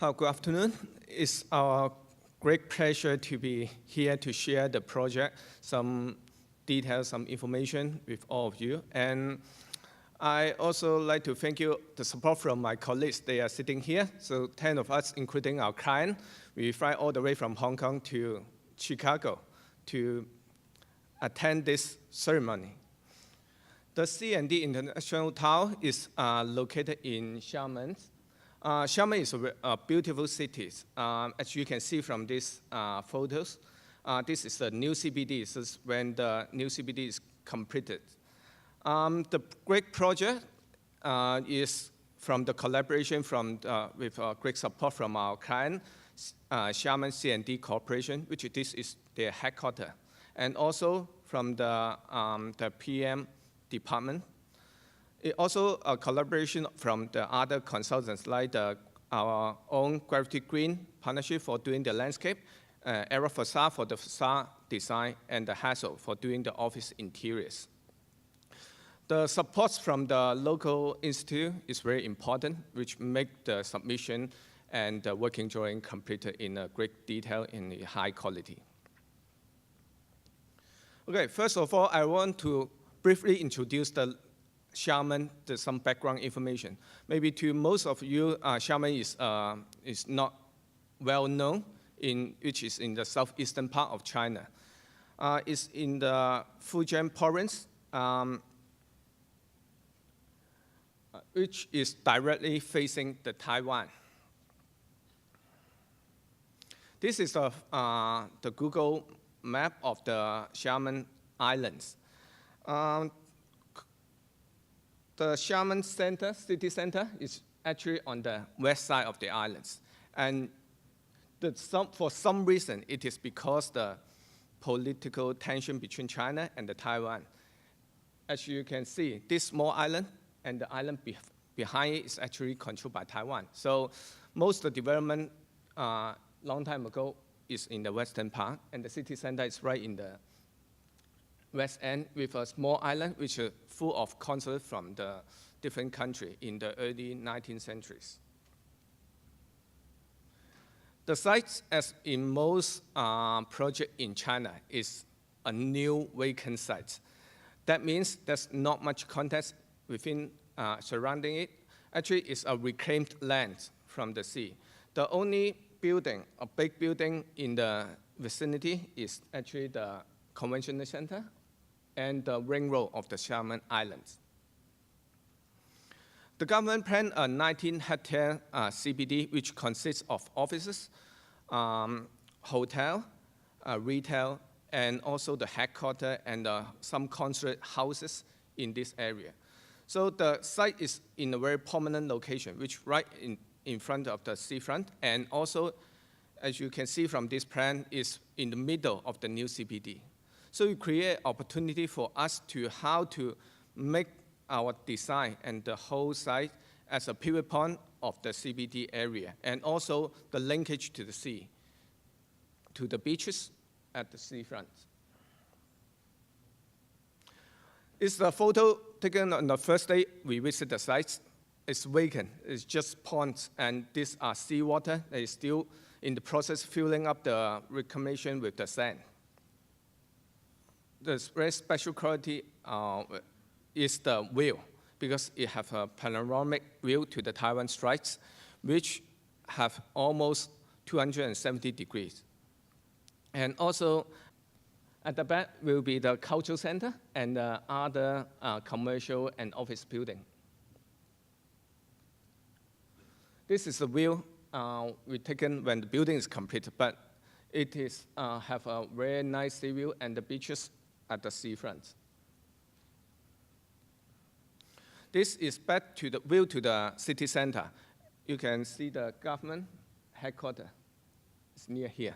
Good afternoon. It's our great pleasure to be here to share the project, some details, some information with all of you. And I also like to thank you the support from my colleagues. They are sitting here. So 10 of us, including our client, we fly all the way from Hong Kong to Chicago to attend this ceremony. The C&D International Tower is located in Xiamen. Xiamen is a beautiful city. As you can see from these photos, this is the new CBD. This is when the new CBD is completed. The great project is from the collaboration with great support from our client, Xiamen C&D Corporation, which this is their headquarters, and also from the PM department. It also a collaboration from the other consultants, like our own Gravity Green partnership for doing the landscape, Aero Facade for the facade design, and the Hassel for doing the office interiors. The support from the local institute is very important, which make the submission and the working drawing completed in a great detail in a high quality. Okay, first of all, I want to briefly introduce the Xiamen, some background information. Maybe to most of you, Xiamen is not well known, which is in the southeastern part of China. It's in the Fujian province, which is directly facing the Taiwan. This is the Google map of the Xiamen Islands. The Xiamen Center, city center, is actually on the west side of the islands. And for some reason, it is because the political tension between China and the Taiwan. As you can see, this small island and the island behind it is actually controlled by Taiwan. So most of the development long time ago is in the western part, and the city center is right in the west end with a small island which is full of consulate from the different countries in the early 19th centuries. The site, as in most projects in China, is a new vacant site. That means there's not much context within surrounding it. Actually, it's a reclaimed land from the sea. The only building, a big building in the vicinity is actually the convention center and the ring road of the Xiamen Islands. The government planned a 19-hectare CBD, which consists of offices, hotel, retail, and also the headquarters and some consulate houses in this area. So the site is in a very prominent location, which right in front of the seafront, and also, as you can see from this plan, is in the middle of the new CBD. So we create opportunity for us to how to make our design and the whole site as a pivot point of the CBD area, and also the linkage to the sea, to the beaches at the seafront. It's the photo taken on the first day we visit the site. It's vacant, it's just ponds, and these are seawater. They still in the process filling up the reclamation with the sand. The very special quality is the view, because it has a panoramic view to the Taiwan Straits, which have almost 270 degrees. And also, at the back will be the cultural center and other commercial and office building. This is the view we taken when the building is completed, but it is have a very nice sea view and the beaches at the seafront. This is back to the view to the city center. You can see the government headquarters. It's near here.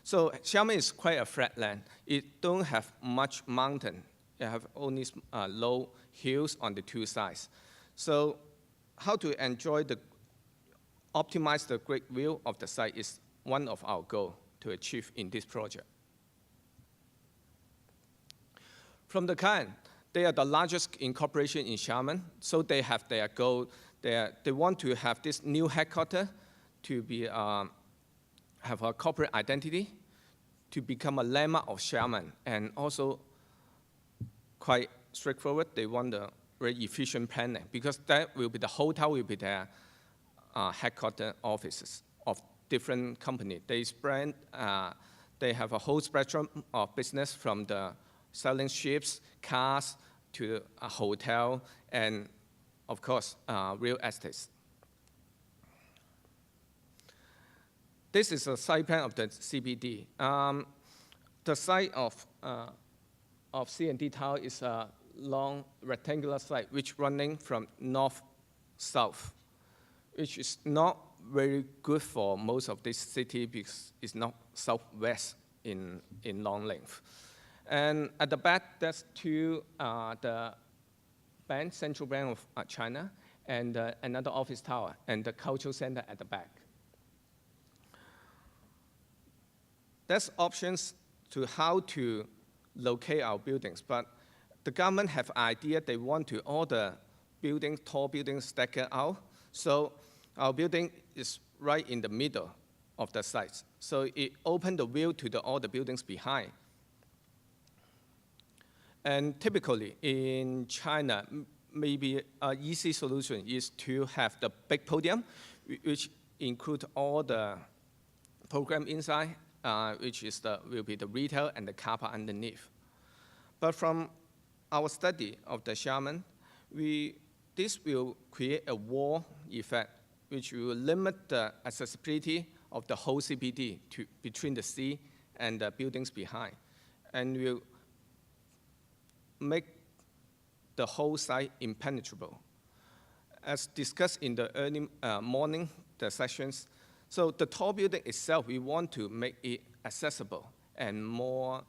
So Xiamen is quite a flat land. It don't have much mountain. It have only low hills on the two sides. So how to optimize the great view of the site is one of our goals to achieve in this project. From the client, they are the largest incorporation in Xiamen, so they have their goal. They want to have this new headquarters to be, have a corporate identity, to become a landmark of Xiamen, and also quite straightforward. They want a very efficient planning, because that will be the hotel will be their headquarter offices of different companies. They have a whole spectrum of business, from the selling ships, cars, to a hotel, and of course, real estates. This is a site plan of the CBD. The site of C&D Tower is a long rectangular site which running from north-south, which is not very good for most of this city because it's not southwest in long length. And at the back, that's the bank, Central Bank of China, and another office tower, and the cultural center at the back. There's options to how to locate our buildings, but the government have idea they want to all the buildings, tall buildings stagger out. So our building is right in the middle of the site. So it opened the view to all the buildings behind. And typically in China, maybe an easy solution is to have the big podium, which include all the program inside, which is will be the retail and the car park underneath. But from our study of the Xiamen, this will create a wall effect, which will limit the accessibility of the whole CBD between the sea and the buildings behind, and will make the whole site impenetrable. As discussed in the early morning, the sessions, so the tall building itself, we want to make it accessible and more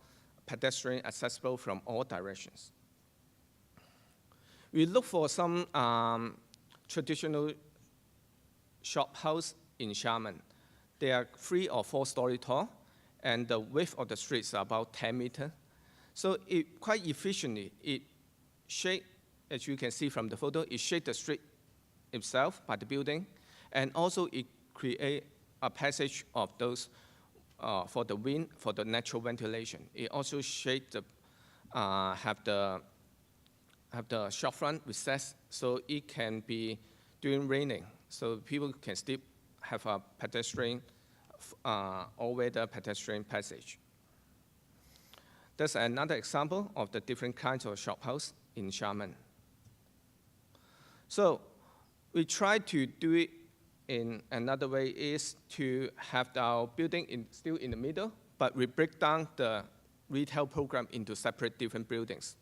pedestrian accessible from all directions. We look for some traditional shop house in Xiamen. They are 3 or 4 story tall, and the width of the streets are about 10 meters. So it quite efficiently, it shade, as you can see from the photo, it shade the street itself by the building, and also it create a passage of those for the wind, for the natural ventilation. It also shade the, have the shop front recess, so it can be during raining, so people can still have a pedestrian, all-weather pedestrian passage. That's another example of the different kinds of shop house in Xiamen. So we try to do it in another way, is to have our building still in the middle, but we break down the retail program into separate different buildings.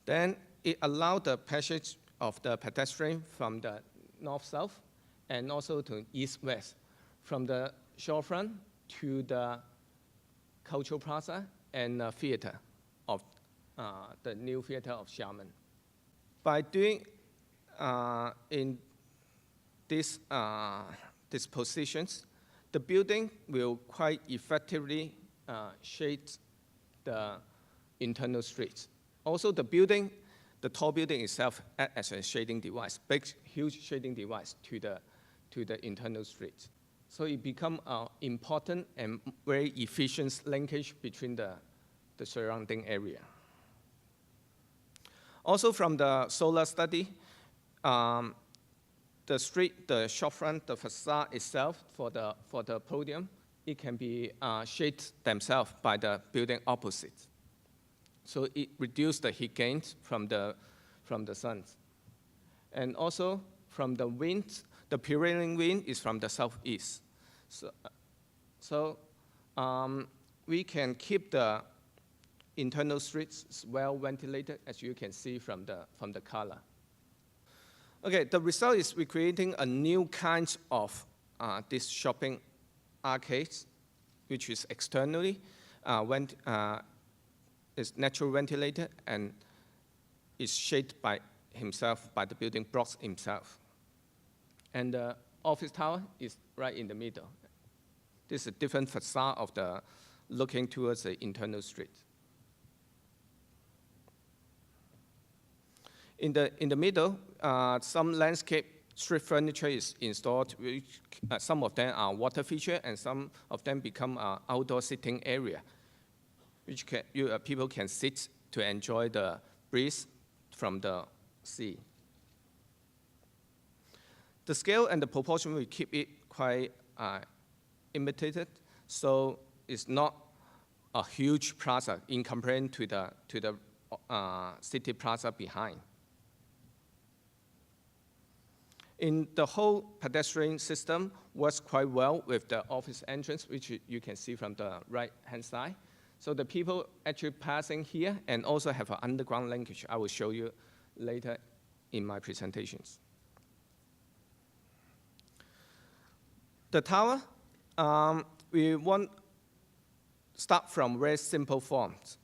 Then it allowed the passage of the pedestrian from the north-south and also to east-west, from the shorefront to the cultural plaza and theater of the new theater of Xiamen. By doing in these positions, the building will quite effectively shade the internal streets. Also, the building, the tall building itself acts as a shading device, big, huge shading device to the internal streets. So it becomes an important and very efficient linkage between the surrounding area. Also, from the solar study, the street, the shopfront, the facade itself for the podium, it can be shaded themselves by the building opposite. So it reduces the heat gains from the sun. And also from the wind, the prevailing wind is from the southeast. So we can keep the internal streets well ventilated, as you can see from the color. Okay, the result is we're creating a new kind of this shopping arcades, which is externally is naturally ventilated and is shaded by himself, by the building blocks himself. And the office tower is right in the middle. This is a different facade of the looking towards the internal street. In the middle, some landscape street furniture is installed, which some of them are water feature and some of them become outdoor sitting area, which people can sit to enjoy the breeze from the sea. The scale and the proportion will keep it quite imitated, so it's not a huge plaza in comparison to the city plaza behind. In the whole pedestrian system works quite well with the office entrance, which you can see from the right-hand side. So the people actually passing here and also have an underground linkage. I will show you later in my presentations. The tower, we want start from very simple forms,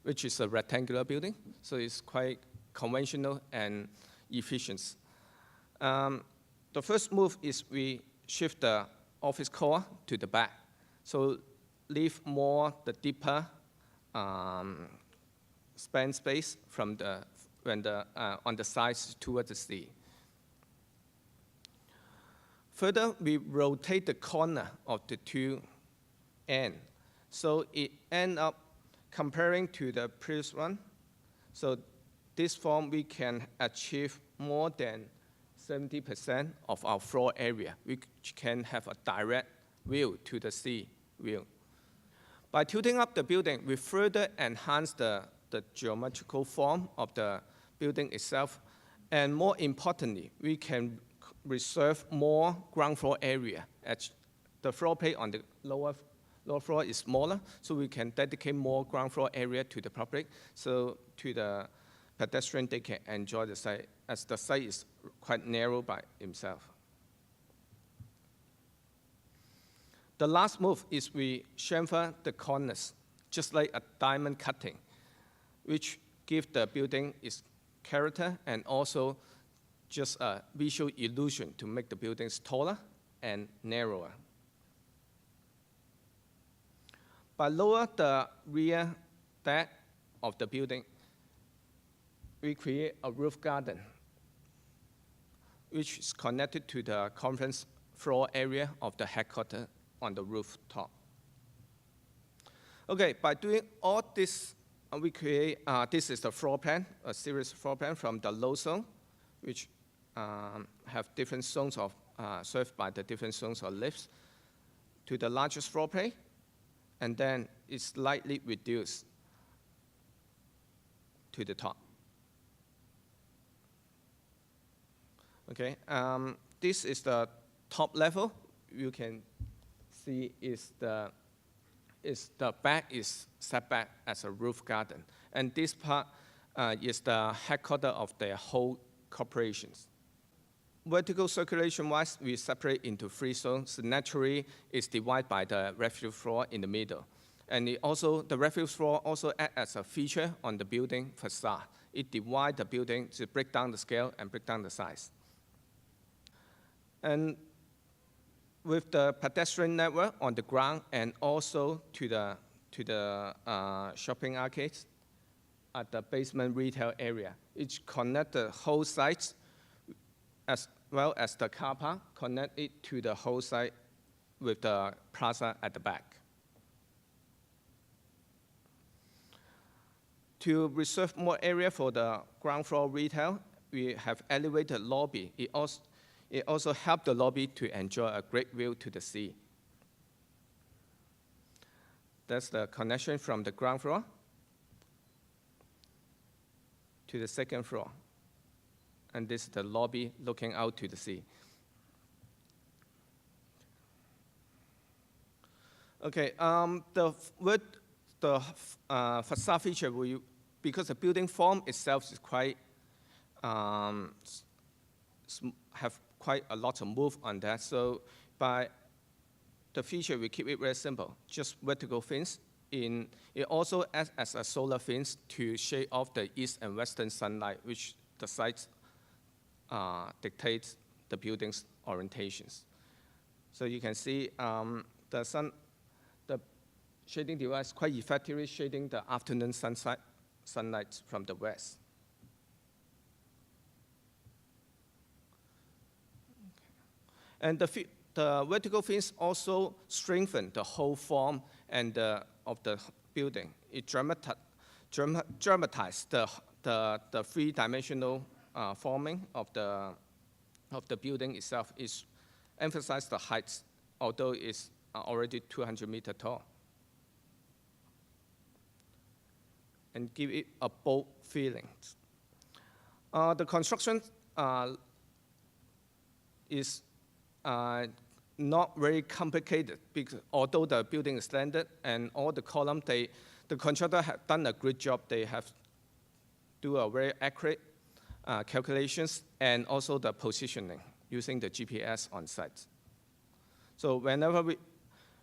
which is a rectangular building. So it's quite conventional and efficient. The first move is we shift the office core to the back. So leave more the deeper span space from on the sides towards the sea. Further, we rotate the corner of the two ends. So it ends up comparing to the previous one. So this form, we can achieve more than 70% of our floor area, which can have a direct view to the sea view. By tilting up the building, we further enhance the geometrical form of the building itself. And more importantly, we can reserve more ground floor area. The floor plate on the lower floor is smaller, so we can dedicate more ground floor area to the public. So to the pedestrian, they can enjoy the site, as the site is quite narrow by itself. The last move is we chamfer the corners, just like a diamond cutting, which give the building its character and also just a visual illusion to make the buildings taller and narrower. By lower the rear deck of the building, we create a roof garden, which is connected to the conference floor area of the headquarters on the rooftop. Okay, by doing all this, we create, this is the floor plan, a series floor plan from the low zone, which have different zones of, served by the different zones of lifts, to the largest floor plate, and then it's slightly reduced to the top. Okay, this is the top level. You can see the back is set back as a roof garden. And this part is the headquarters of the whole corporations. Vertical circulation-wise, we separate into 3 zones. So naturally, it's divided by the refuse floor in the middle. And the refuse floor also acts as a feature on the building facade. It divides the building to break down the scale and break down the size. And with the pedestrian network on the ground and also to the shopping arcades at the basement retail area, it connects the whole site as well as the car park, connect it to the whole site with the plaza at the back. To reserve more area for the ground floor retail, we have elevated lobby. It also helps the lobby to enjoy a great view to the sea. That's the connection from the ground floor to the second floor. And this is the lobby looking out to the sea. Okay, the facade feature, because the building form itself is quite, have quite a lot of move on that. So by the feature, we keep it very simple, just vertical fence. It also acts as a solar fence to shade off the east and western sunlight, which the sites dictates the building's orientations. So you can see the shading device quite effectively shading the afternoon sunlight from the west. And the vertical fins also strengthen the whole form and of the building. It dramatizes the three-dimensional forming of the building itself. It emphasizes the heights, although it's already 200 meters tall, and give it a bold feeling. The construction is not very complicated, because although the building is standard and all the columns, the contractor have done a great job. They have do a very accurate calculations and also the positioning using the GPS on site. So whenever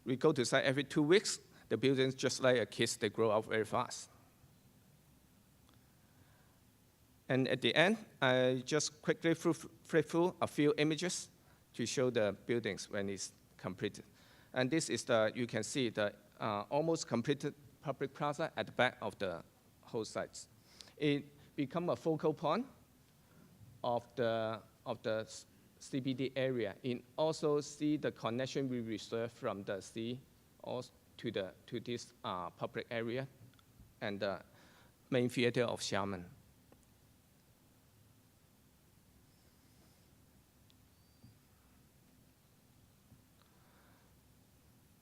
we go to site every 2 weeks, the buildings just like a kids, they grow up very fast. And at the end, I just quickly flip through a few images to show the buildings when it's completed. And this is you can see the almost completed public plaza at the back of the whole site. It become a focal point of the CBD area. And also see the connection we reserve from the sea to this public area and the main theater of Xiamen.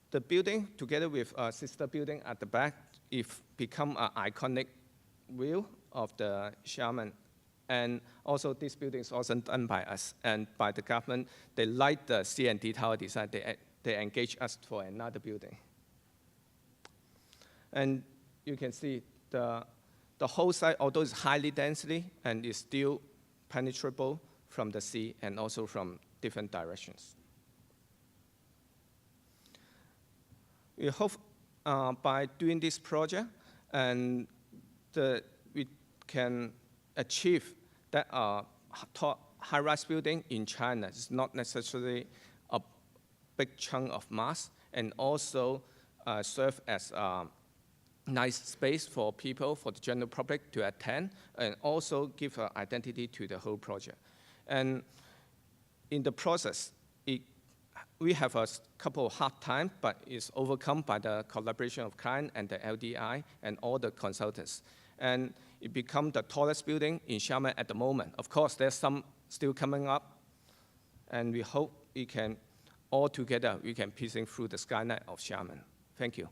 The building, together with a sister building at the back, it become an iconic view of the Xiamen. And also, this building is also done by us and by the government. They like the C&D Tower design. They engage us for another building. And you can see the whole site, although it's highly density, and is still penetrable from the sea and also from different directions. We hope by doing this project, and we can achieve that high-rise building in China is not necessarily a big chunk of mass, and also serve as a nice space for people, for the general public to attend, and also give an identity to the whole project. And in the process, we have a couple of hard times, but it's overcome by the collaboration of client and the LDI and all the consultants. And it become the tallest building in Xiamen at the moment. Of course, there's some still coming up, and we hope we can, all together, we can piecing through the skyline of Xiamen. Thank you.